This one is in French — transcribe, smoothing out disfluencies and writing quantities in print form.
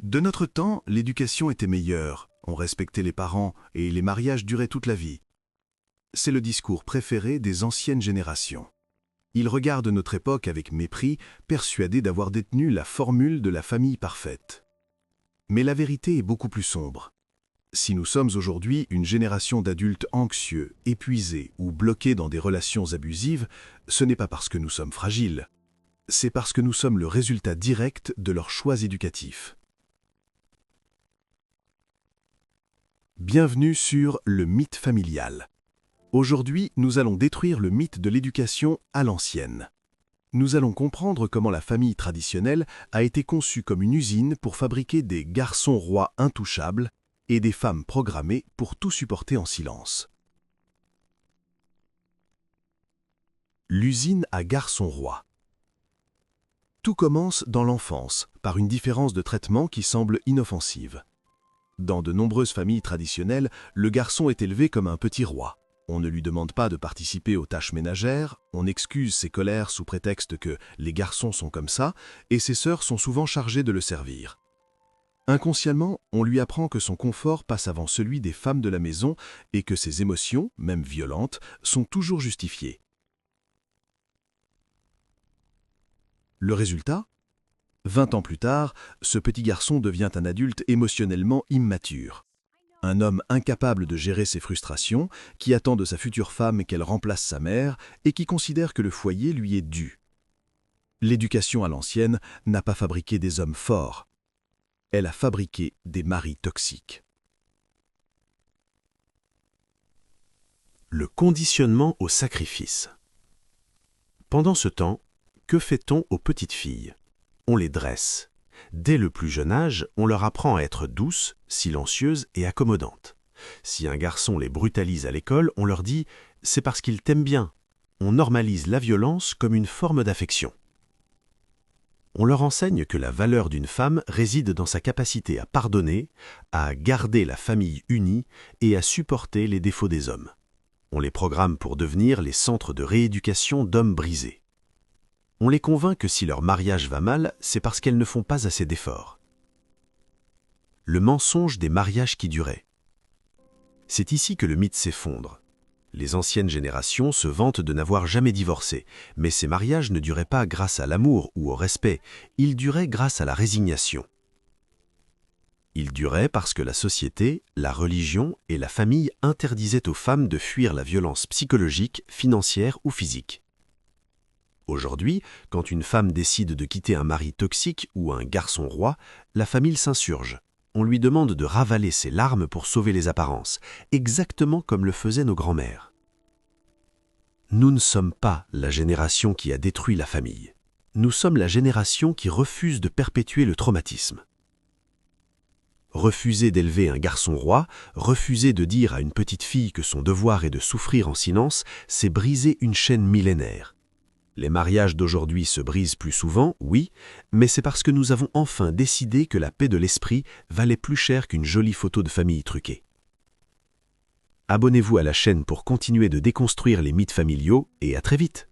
De notre temps, l'éducation était meilleure, on respectait les parents et les mariages duraient toute la vie. C'est le discours préféré des anciennes générations. Ils regardent notre époque avec mépris, persuadés d'avoir détenu la formule de la famille parfaite. Mais la vérité est beaucoup plus sombre. Si nous sommes aujourd'hui une génération d'adultes anxieux, épuisés ou bloqués dans des relations abusives, ce n'est pas parce que nous sommes fragiles. C'est parce que nous sommes le résultat direct de leurs choix éducatifs. Bienvenue sur le mythe familial. Aujourd'hui, nous allons détruire le mythe de l'éducation à l'ancienne. Nous allons comprendre comment la famille traditionnelle a été conçue comme une usine pour fabriquer des garçons rois intouchables et des femmes programmées pour tout supporter en silence. L'usine à garçons rois. Tout commence dans l'enfance, par une différence de traitement qui semble inoffensive. Dans de nombreuses familles traditionnelles, le garçon est élevé comme un petit roi. On ne lui demande pas de participer aux tâches ménagères, on excuse ses colères sous prétexte que les garçons sont comme ça, et ses sœurs sont souvent chargées de le servir. Inconsciemment, on lui apprend que son confort passe avant celui des femmes de la maison et que ses émotions, même violentes, sont toujours justifiées. Le résultat ? 20 ans plus tard, ce petit garçon devient un adulte émotionnellement immature. Un homme incapable de gérer ses frustrations, qui attend de sa future femme qu'elle remplace sa mère et qui considère que le foyer lui est dû. L'éducation à l'ancienne n'a pas fabriqué des hommes forts. Elle a fabriqué des maris toxiques. Le conditionnement au sacrifice. Pendant ce temps, que fait-on aux petites filles ? On les dresse. Dès le plus jeune âge, on leur apprend à être douces, silencieuses et accommodantes. Si un garçon les brutalise à l'école, on leur dit « c'est parce qu'il t'aime bien ». On normalise la violence comme une forme d'affection. On leur enseigne que la valeur d'une femme réside dans sa capacité à pardonner, à garder la famille unie et à supporter les défauts des hommes. On les programme pour devenir les centres de rééducation d'hommes brisés. On les convainc que si leur mariage va mal, c'est parce qu'elles ne font pas assez d'efforts. Le mensonge des mariages qui duraient. C'est ici que le mythe s'effondre. Les anciennes générations se vantent de n'avoir jamais divorcé, mais ces mariages ne duraient pas grâce à l'amour ou au respect, ils duraient grâce à la résignation. Ils duraient parce que la société, la religion et la famille interdisaient aux femmes de fuir la violence psychologique, financière ou physique. Aujourd'hui, quand une femme décide de quitter un mari toxique ou un garçon roi, la famille s'insurge. On lui demande de ravaler ses larmes pour sauver les apparences, exactement comme le faisaient nos grands-mères. Nous ne sommes pas la génération qui a détruit la famille. Nous sommes la génération qui refuse de perpétuer le traumatisme. Refuser d'élever un garçon roi, refuser de dire à une petite fille que son devoir est de souffrir en silence, c'est briser une chaîne millénaire. Les mariages d'aujourd'hui se brisent plus souvent, oui, mais c'est parce que nous avons enfin décidé que la paix de l'esprit valait plus cher qu'une jolie photo de famille truquée. Abonnez-vous à la chaîne pour continuer de déconstruire les mythes familiaux et à très vite.